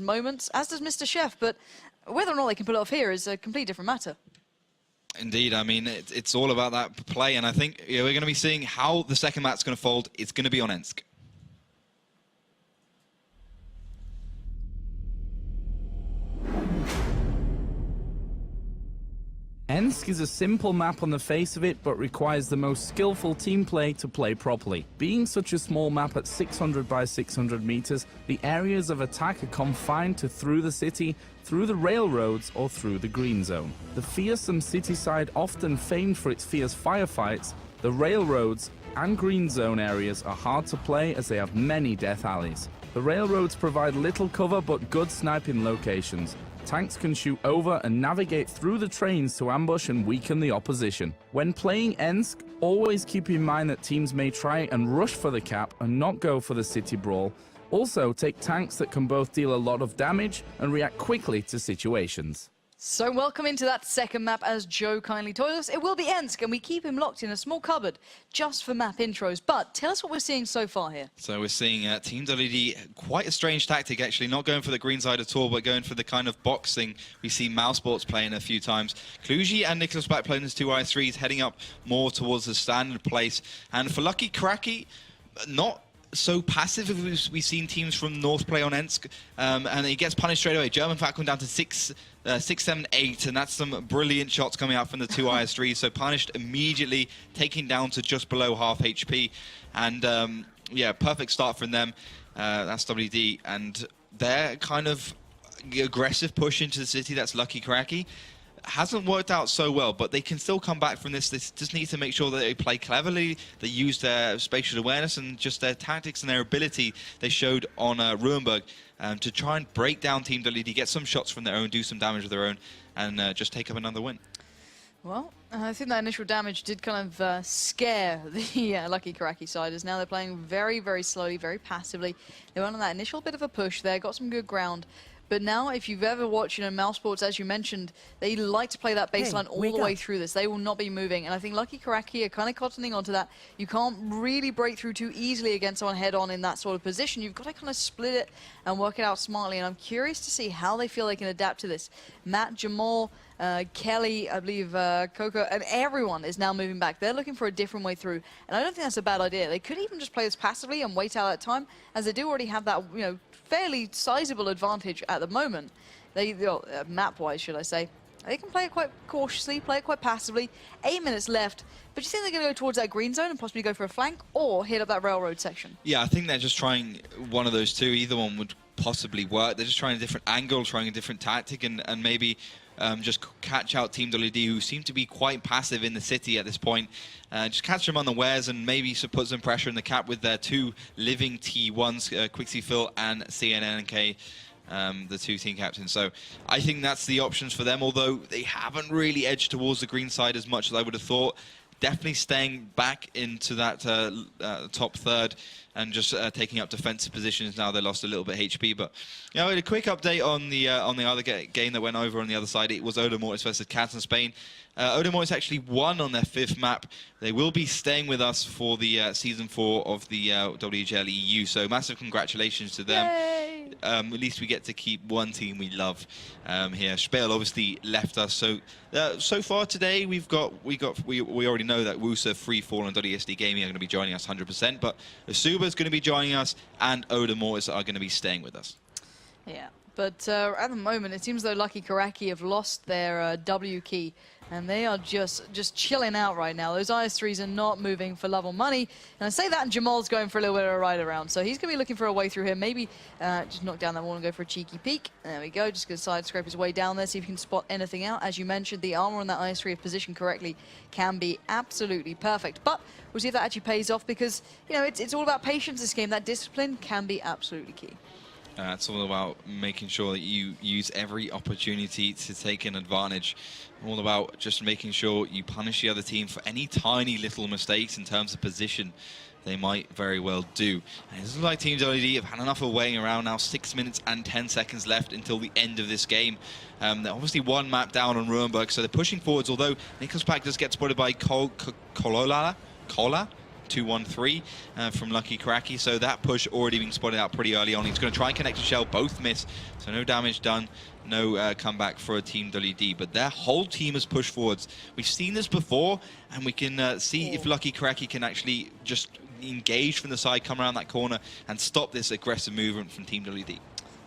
moments, as does Mr. Chef, but whether or not they can pull it off here is a completely different matter. Indeed, I mean, it's all about that play, and I think we're going to be seeing how the second map's going to fold. It's going to be on Ensk. Ensk is a simple map on the face of it, but requires the most skillful team play to play properly. Being such a small map at 600 by 600 meters, the areas of attack are confined to through the city, through the railroads, or through the green zone. The fearsome city side, often famed for its fierce firefights, the railroads and green zone areas are hard to play as they have many death alleys. The railroads provide little cover but good sniping locations. Tanks can shoot over and navigate through the trains to ambush and weaken the opposition. When playing Ensk, always keep in mind that teams may try and rush for the cap and not go for the city brawl. Also, take tanks that can both deal a lot of damage and react quickly to situations. So welcome into that second map, as Joe kindly told us. It will be Ensk, and we keep him locked in a small cupboard just for map intros. But tell us what we're seeing so far here. So we're seeing Team WD, quite a strange tactic actually, not going for the green side at all, but going for the kind of boxing we see Mousesports playing a few times. KURAKY and Nicholas Black playing as two IS3s, heading up more towards the standard place. And for Lucky KURAKY, not so passive as we've seen teams from North play on Ensk, and he gets punished straight away. German Falcon down to 6, 7, 8, and that's some brilliant shots coming out from the two IS3s. So punished immediately, taking down to just below half HP, and yeah, perfect start from them. That's WD, and their kind of aggressive push into the city. That's Lucky KURAKY. Hasn't worked out so well, but they can still come back from this. They just need to make sure that they play cleverly, they use their spatial awareness and just their tactics and their ability they showed on Ruhenberg to try and break down Team WD, get some shots from their own, do some damage of their own, and just take up another win. Well, I think that initial damage did kind of scare the Lucky KURAKY side, as now they're playing very, very slowly, very passively. They went on that initial bit of a push there, got some good ground. But now, if you've ever watched, Mousesports, as you mentioned, they like to play that baseline all the way through this. They will not be moving. And I think Lucky KURAKY are kind of cottoning onto that. You can't really break through too easily against someone head-on in that sort of position. You've got to kind of split it and work it out smartly. And I'm curious to see how they feel they can adapt to this. Matt, Jamal, Kelly, I believe Coco, and everyone is now moving back. They're looking for a different way through. And I don't think that's a bad idea. They could even just play this passively and wait out that time, as they do already have that, fairly sizable advantage at the moment. They, map-wise, should I say. They can play it quite cautiously, play it quite passively. 8 minutes left. But you think they're going to go towards that green zone and possibly go for a flank, or hit up that railroad section? Yeah, I think they're just trying one of those two. Either one would possibly work. They're just trying a different angle, trying a different tactic, and maybe just catch out Team WD, who seem to be quite passive in the city at this point. Just catch them unawares and maybe put some pressure in the cap with their two living T1s, Quixie Phil and CNNK, the two team captains. So I think that's the options for them, although they haven't really edged towards the green side as much as I would have thought. Definitely staying back into that top third and just taking up defensive positions. Now they lost a little bit HP, but a quick update on the other game that went over on the other side. It was Odomortis versus Cats in Spain. Odomortis actually won on their 5th map. They will be staying with us for the Season 4 of the WGL EU, so massive congratulations to them. At least we get to keep one team we love here. Spale obviously left us, so so far today we already know that Wusa, Freefall and WSD Gaming are going to be joining us 100%, but Asuba is going to be joining us and Odomortis are going to be staying with us. Yeah, but at the moment it seems though Lucky KURAKY have lost their W key, and they are just chilling out right now. Those IS3s are not moving for love or money, and I say that, and Jamal's going for a little bit of a ride around, so he's going to be looking for a way through here. Maybe just knock down that wall and go for a cheeky peek. There we go, just going to side scrape his way down there, see if he can spot anything out. As you mentioned, the armor on that IS3 if positioned correctly can be absolutely perfect, but we'll see if that actually pays off, because it's all about patience this game. That discipline can be absolutely key. It's all about making sure that you use every opportunity to take an advantage. All about just making sure you punish the other team for any tiny little mistakes in terms of position they might very well do. And it looks like Team WD have had enough of waiting around now. 6 minutes and 10 seconds left until the end of this game. They're obviously one map down on Ruhenberg, so they're pushing forwards, although Nicholas Pack does get spotted by Kola. 2-1-3 from Lucky KURAKY. So that push already being spotted out pretty early on. He's going to try and connect to Shell, both miss. So no damage done, no comeback for Team WD. But their whole team has pushed forwards. We've seen this before, and we can see if Lucky KURAKY can actually just engage from the side, come around that corner, and stop this aggressive movement from Team WD.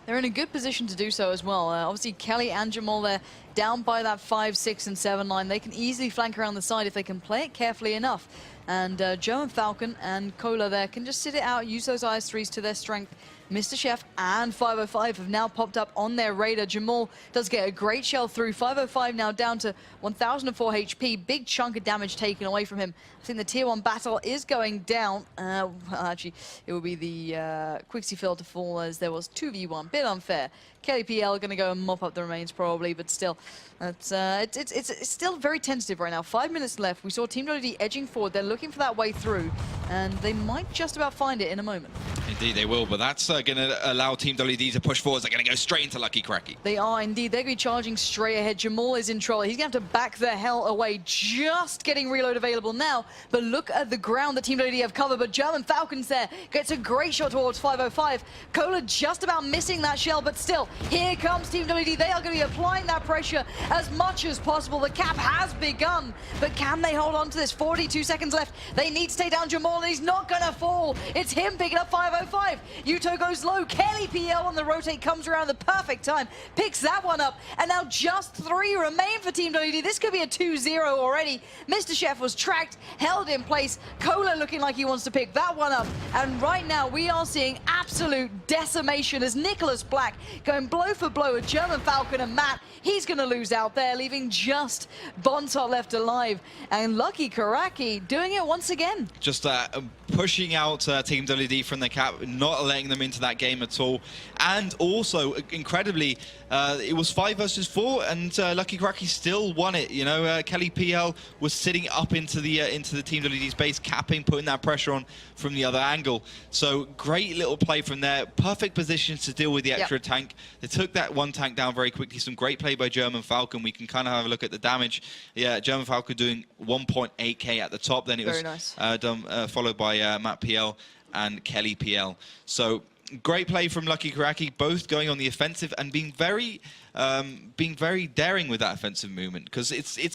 They're in a good position to do so as well. Obviously, Kelly and Jamal, they're down by that 5, 6, and 7 line. They can easily flank around the side if they can play it carefully enough. And German Falcon and Cola there can just sit it out, use those IS-3s to their strength. Mr. Chef and 505 have now popped up on their radar. Jamal does get a great shell through. 505 now down to 1004 HP. Big chunk of damage taken away from him. I think the tier 1 battle is going down. Well, actually, it will be the Quixie fill to fall as there was 2v1. Bit unfair. Kelly PL going to go and mop up the remains probably, but still, it's still very tentative right now. 5 minutes left. We saw Team WD edging forward. They're looking for that way through, and they might just about find it in a moment. Indeed they will, but that's going to allow Team WD to push forwards. They're going to go straight into Lucky KURAKY. They are indeed. They're going to be charging straight ahead. Jamal is in trouble. He's going to have to back the hell away. Just getting reload available now, but look at the ground that Team WD have covered. But German Falcons there gets a great shot towards 505. Cola just about missing that shell, but still, here comes Team WD. They are going to be applying that pressure as much as possible. The cap has begun, but can they hold on to this? 42 seconds left. They need to take down Jamal, and he's not going to fall. It's him picking up 505. Yuto goes low. Kelly PL on the rotate comes around at the perfect time, picks that one up, and now just 3 remain for Team WD. This could be a 2-0 already. Mr. Chef was tracked, held in place. Cola looking like he wants to pick that one up, and right now we are seeing absolute decimation as Nicholas Black going blow for blow with German Falcon and Matt. He's going to lose out there, leaving just Bontot left alive, and Lucky KURAKY doing it once again. Just pushing out Team WD from the cap, not letting them into that game at all. And also, incredibly, it was 5 versus 4, and Lucky KURAKY still won it. You know, Kelly PL was sitting up into the Team WD's base, capping, putting that pressure on from the other angle. So great little play from there. Perfect positions to deal with the extra tank. They took that one tank down very quickly. Some great play by German Falcon. We can kind of have a look at the damage. Yeah, German Falcon doing 1.8k at the top. Then it was done, followed by Matt PL and Kelly PL. So great play from Lucky KURAKY, both going on the offensive and being very daring with that offensive movement, because it's